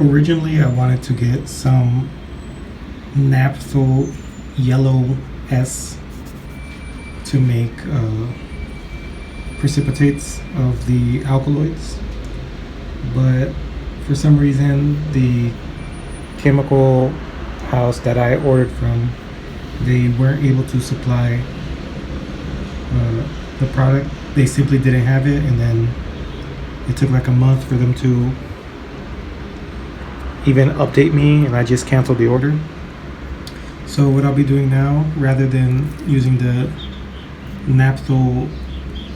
Originally I wanted to get some naphthyl yellow S to make precipitates of the alkaloids, but for some reason the chemical house that I ordered from, they weren't able to supply the product. They simply didn't have it, and then it took like a month for them to even update me, and I just canceled the order. So what I'll be doing now, rather than using the naphthyl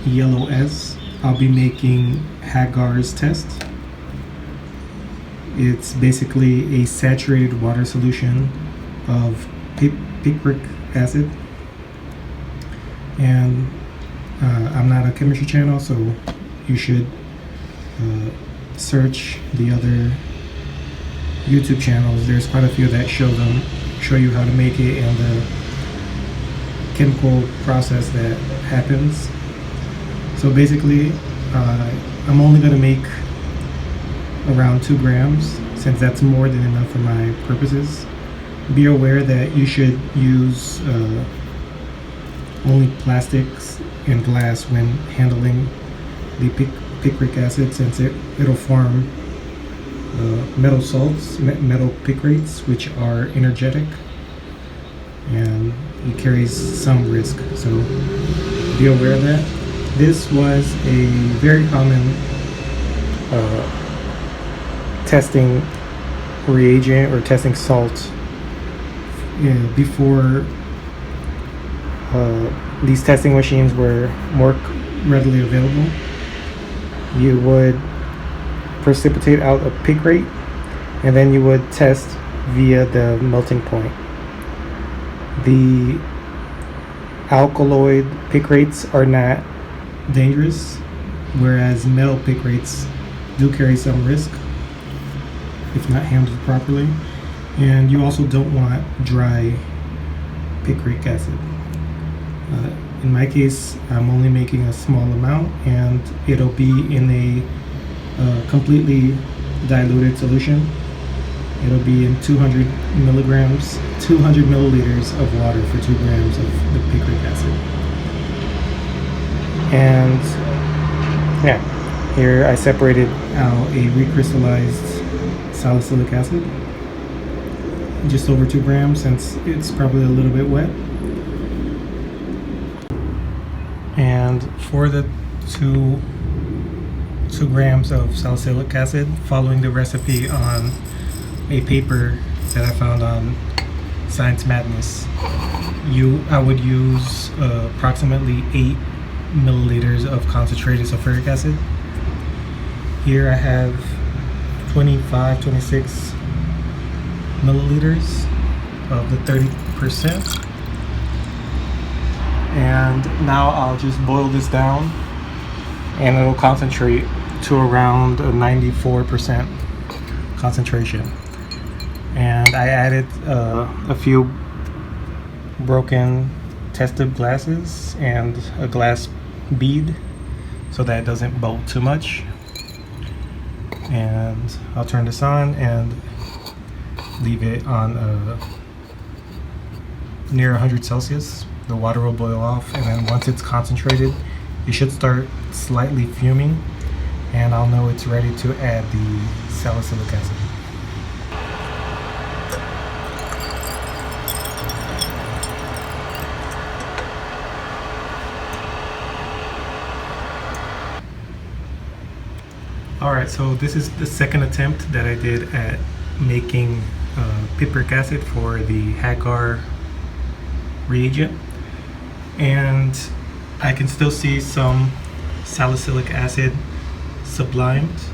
yellow S, I'll be making Hager's test. It's basically a saturated water solution of picric acid, and I'm not a chemistry channel, so you should search the other YouTube channels. There's quite a few that show you how to make it and the chemical process that happens. So basically I'm only going to make around 2 grams, since that's more than enough for my purposes. Be aware that you should use only plastics and glass when handling the picric acid, since it'll form metal salts, metal picrates, which are energetic, and it carries some risk, so be aware of that. This was a very common testing reagent or testing salt before these testing machines were more readily available. You would precipitate out a picrate, and then you would test via the melting point. The alkaloid picrates are not dangerous, whereas metal picrates do carry some risk if not handled properly. And you also don't want dry picric acid. In my case, I'm only making a small amount, and it'll be in a completely diluted solution. It'll be in 200 milliliters of water for 2 grams of the picric acid. And yeah, here I separated out a recrystallized salicylic acid, just over 2 grams, since it's probably a little bit wet. And for the 2 grams of salicylic acid, following the recipe on a paper that I found on Science Madness, I would use approximately 8 milliliters of concentrated sulfuric acid. Here I have 26 milliliters of the 30%. And now I'll just boil this down, and it'll concentrate to around a 94% concentration. And I added a few broken test tube glasses and a glass bead so that it doesn't bulk too much. And I'll turn this on and leave it on near 100 Celsius. The water will boil off, and then once it's concentrated, it should start slightly fuming, and I'll know it's ready to add the salicylic acid. Alright, so this is the second attempt that I did at making picric acid for the Hager reagent, and I can still see some salicylic acid sublimed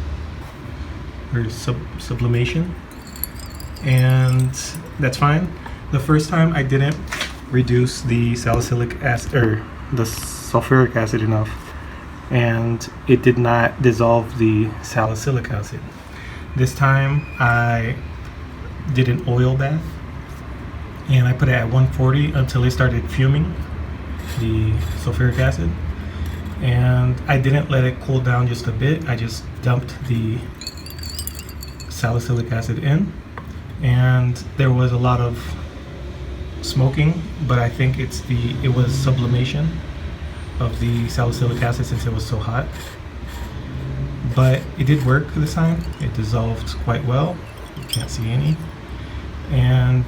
or sublimation, and that's fine. The first time I didn't reduce the salicylic acid or the sulfuric acid enough, and it did not dissolve the salicylic acid. This time I did an oil bath, and I put it at 140 until it started fuming, the sulfuric acid, and I didn't let it cool down just a bit. I just dumped the salicylic acid in, and there was a lot of smoking, but I think it was sublimation of the salicylic acid since it was so hot. But it did work this time. It dissolved quite well. You can't see any. And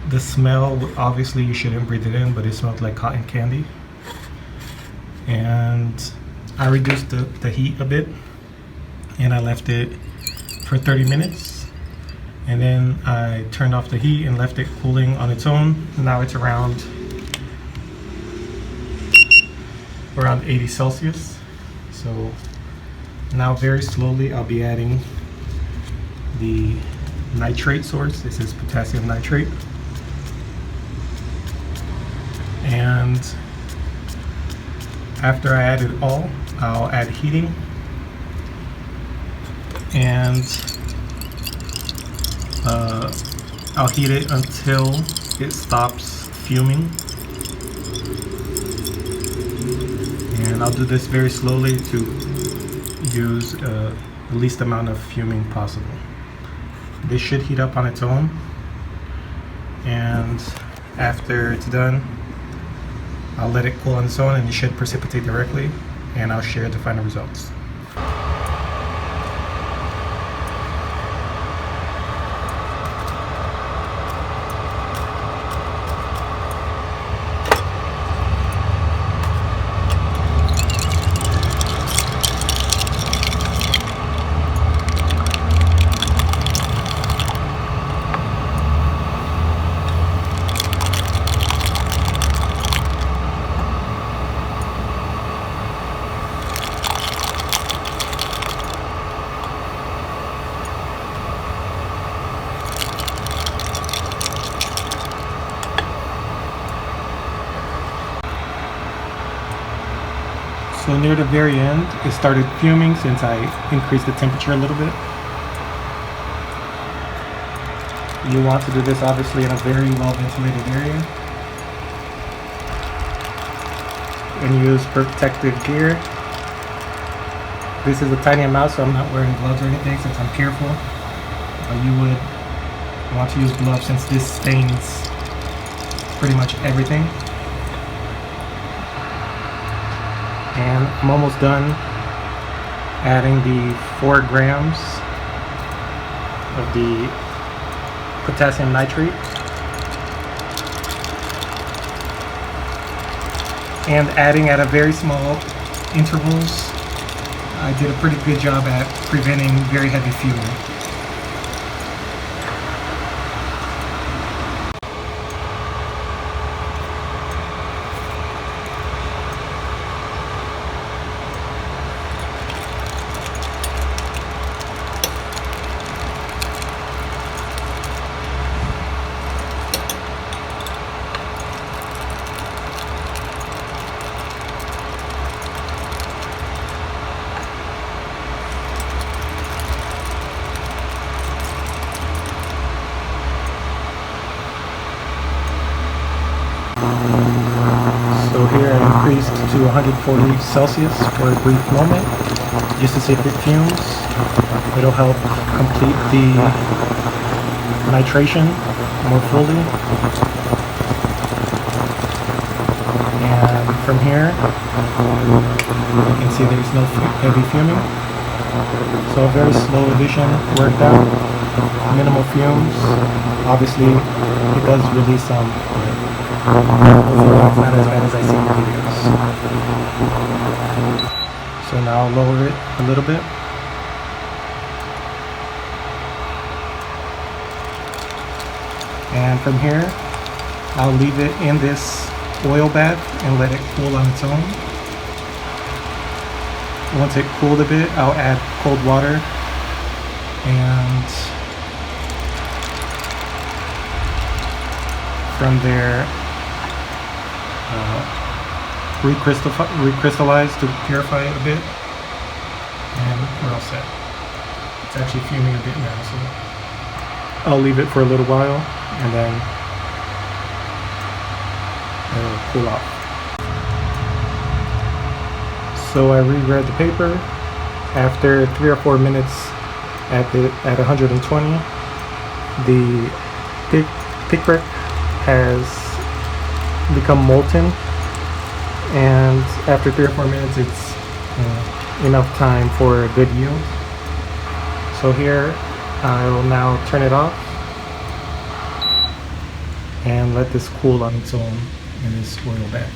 the smell, obviously you shouldn't breathe it in, but it smelled like cotton candy. And I reduced the heat a bit, and I left it for 30 minutes. And then I turned off the heat and left it cooling on its own. Now it's around 80 Celsius. So now very slowly I'll be adding the nitrate source. This is potassium nitrate. And after I add it all, I'll add heating, and I'll heat it until it stops fuming. And I'll do this very slowly to use the least amount of fuming possible. This should heat up on its own, and after it's done, I'll let it cool on its own and it should precipitate directly, and I'll share the final results. So near the very end, it started fuming since I increased the temperature a little bit. You want to do this obviously in a very well ventilated area. And use protective gear. This is a tiny amount, so I'm not wearing gloves or anything since I'm careful. You would want to use gloves since this stains pretty much everything. And I'm almost done adding the 4 grams of the potassium nitrate and adding at a very small intervals. I did a pretty good job at preventing very heavy fuming. So here I increased to 140 Celsius for a brief moment, just to see if it fumes. It'll help complete the nitration more fully. And from here, you can see there's no heavy fuming. So a very slow addition worked out, minimal fumes. Obviously, it does release some. Overall, it's not as bad as I see in videos. So now I'll lower it a little bit. And from here, I'll leave it in this oil bath and let it cool on its own. Once it cooled a bit, I'll add cold water and from there recrystallize to purify it a bit, and we're all set. It's actually fuming a bit now, so I'll leave it for a little while and then it'll cool off. So I reread the paper. After 3 or 4 minutes at 120. The picric has become molten, and after 3 or 4 minutes it's enough time for a good yield. So here I will now turn it off and let this cool on its own in this oil bath.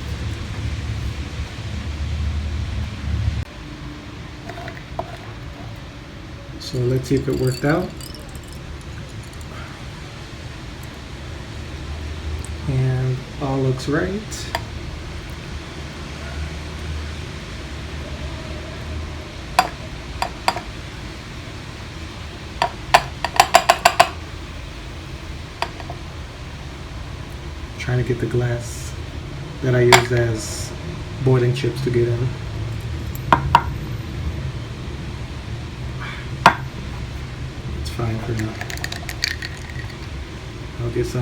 So let's see if it worked out. And all looks right. Trying to get the glass that I used as boiling chips to get in. It's fine for now. I'll get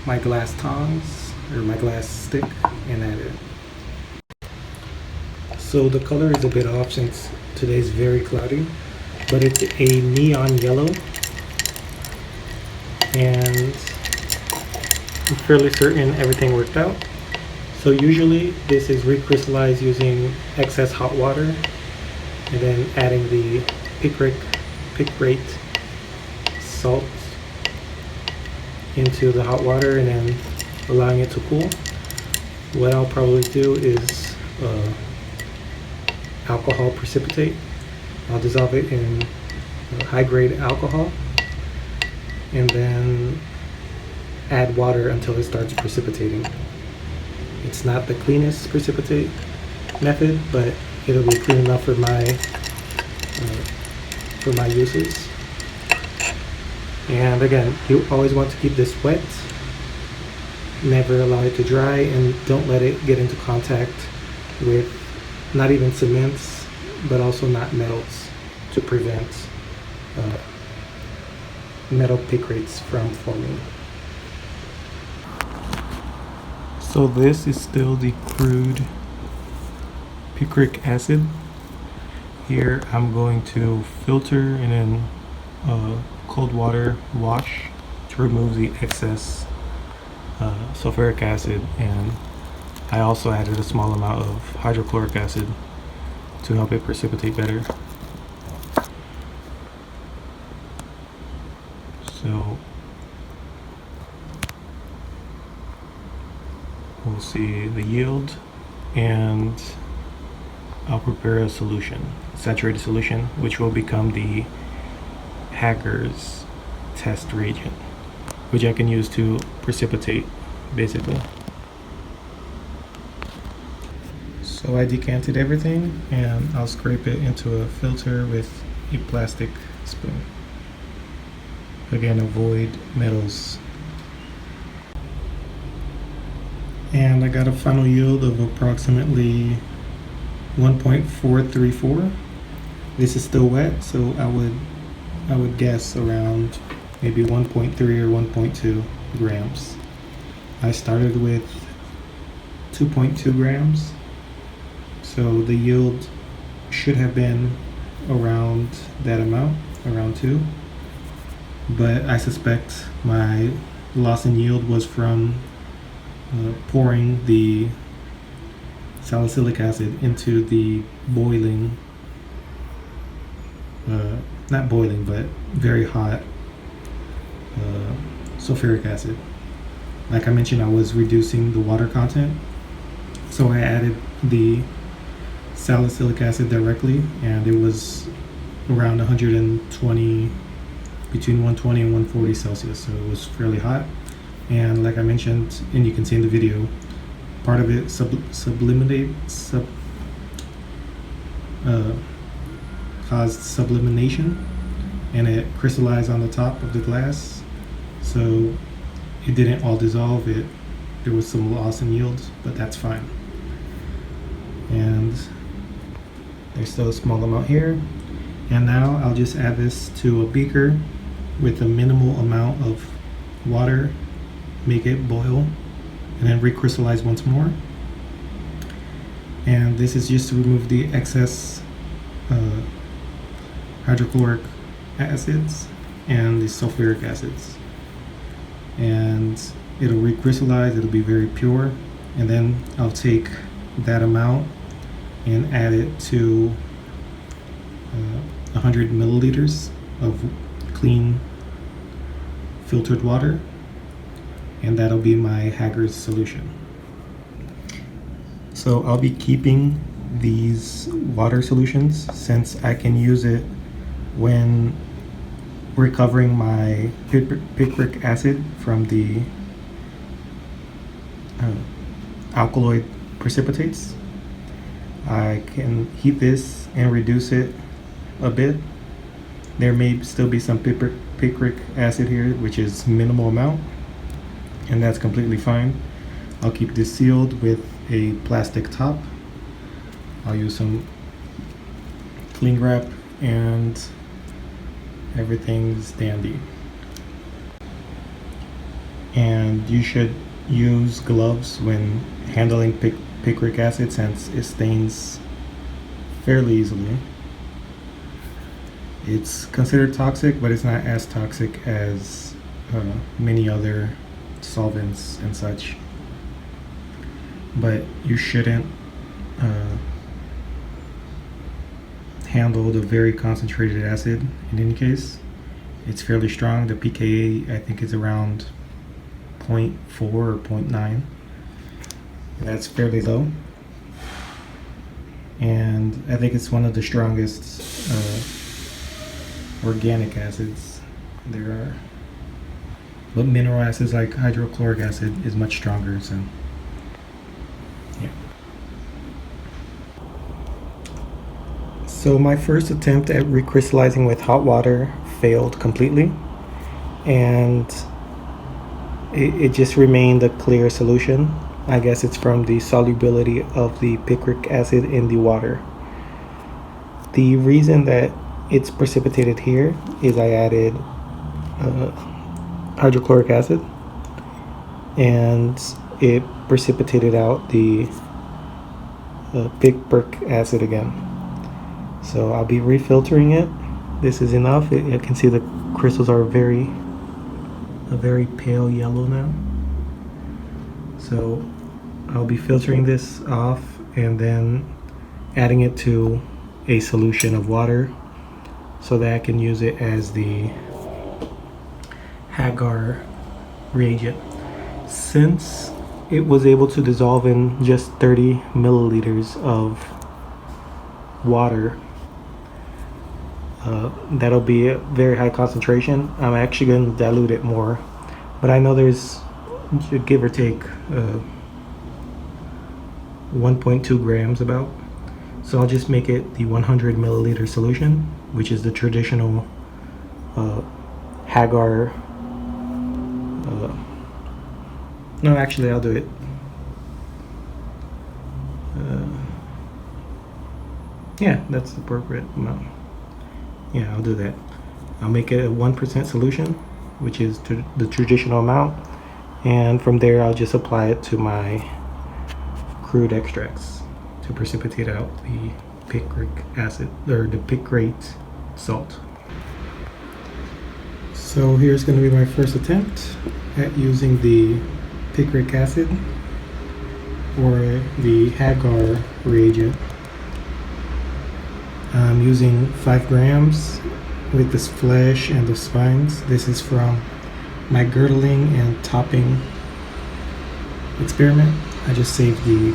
my glass tongs or my glass stick and add it. So the color is a bit off since today's very cloudy, but it's a neon yellow, and I'm fairly certain everything worked out. So usually this is recrystallized using excess hot water and then adding the picric salt into the hot water and then allowing it to cool. What I'll probably do is alcohol precipitate. I'll dissolve it in high-grade alcohol and then add water until it starts precipitating. It's not the cleanest precipitate method, but it'll be clean enough for my uses. And again, you always want to keep this wet. Never allow it to dry, and don't let it get into contact with not even cements, but also not metals, to prevent metal picrics from forming. So this is still the crude picric acid. Here I'm going to filter and then cold water wash to remove the excess sulfuric acid, and I also added a small amount of hydrochloric acid to help it precipitate better. So we'll see the yield, and I'll prepare a solution, saturated solution, which will become the Hager's test reagent, which I can use to precipitate, basically. So I decanted everything, and I'll scrape it into a filter with a plastic spoon. Again, avoid metals. And I got a final yield of approximately 1.434. This is still wet, so I would guess around maybe 1.3 or 1.2 grams. I started with 2.2 grams, so the yield should have been around that amount, around 2. But I suspect my loss in yield was from pouring the salicylic acid into the boiling, not boiling, but very hot sulfuric acid. Like I mentioned, I was reducing the water content, so I added the salicylic acid directly, and it was around 120, between 120 and 140 Celsius, so it was fairly hot. And like I mentioned, and you can see in the video, part of it caused sublimation, and it crystallized on the top of the glass, so it didn't all dissolve. There was some loss in yield, but that's fine. And there's still a small amount here. And now I'll just add this to a beaker with a minimal amount of water, make it boil, and then recrystallize once more. And this is just to remove the excess hydrochloric acids and the sulfuric acids, and it'll recrystallize. It'll be very pure, and then I'll take that amount and add it to 100 milliliters of clean filtered water, and that'll be my Hager's solution. So I'll be keeping these water solutions since I can use it when recovering my picric acid from the alkaloid precipitates. I can heat this and reduce it a bit. There may still be some picric acid here, which is minimal amount, and that's completely fine. I'll keep this sealed with a plastic top. I'll use some cling wrap and everything's dandy. And you should use gloves when handling picric acid since it stains fairly easily. It's considered toxic, but it's not as toxic as many other solvents and such. But you shouldn't handle the very concentrated acid in any case. It's fairly strong. The pKa I think is around 0.4 or 0.9. That's fairly low. And I think it's one of the strongest organic acids there are. But mineral acids like hydrochloric acid is much stronger, so yeah. So my first attempt at recrystallizing with hot water failed completely, and it just remained a clear solution. I guess it's from the solubility of the picric acid in the water. The reason that it's precipitated here is I added hydrochloric acid, and it precipitated out the picric acid again. So I'll be refiltering it. This is enough. You can see the crystals are a very pale yellow now. So I'll be filtering this off and then adding it to a solution of water so that I can use it as the Hager reagent. Since it was able to dissolve in just 30 milliliters of water, that'll be a very high concentration. I'm actually going to dilute it more, but I know there's, give or take, 1.2 grams about. So I'll just make it the 100 milliliter solution, which is the traditional Hager. No, actually, I'll do it. Yeah, that's the appropriate amount. Yeah, I'll do that. I'll make it a 1% solution, which is the traditional amount, and from there I'll just apply it to my crude extracts to precipitate out the picric acid, or the picrate salt. So here's going to be my first attempt at using the picric acid or the Hager reagent. I'm using 5 grams with this flesh and the spines. This is from my girdling and topping experiment. I just saved the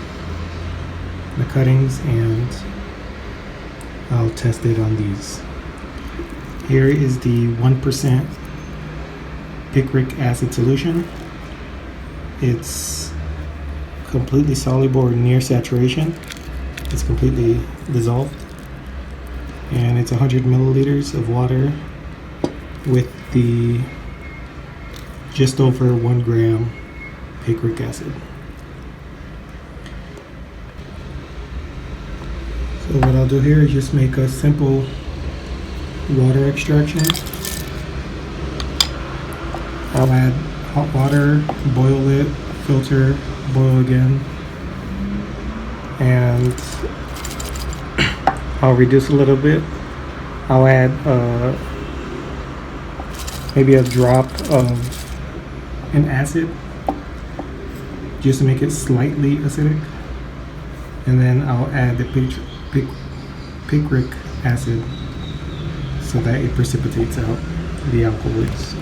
cuttings and I'll test it on these. Here is the 1% picric acid solution. It's completely soluble or near saturation. It's completely dissolved. And it's 100 milliliters of water with the just over 1 gram picric acid. So what I'll do here is just make a simple water extraction. I'll add hot water, boil it, filter, boil again, and I'll reduce a little bit. I'll add maybe a drop of an acid just to make it slightly acidic, and then I'll add the picric acid so that it precipitates out the alkaloids.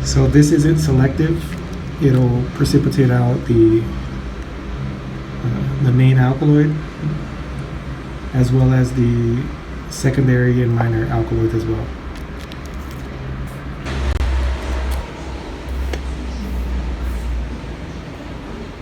So this isn't selective. It'll precipitate out the main alkaloid as well as the secondary and minor alkaloids as well.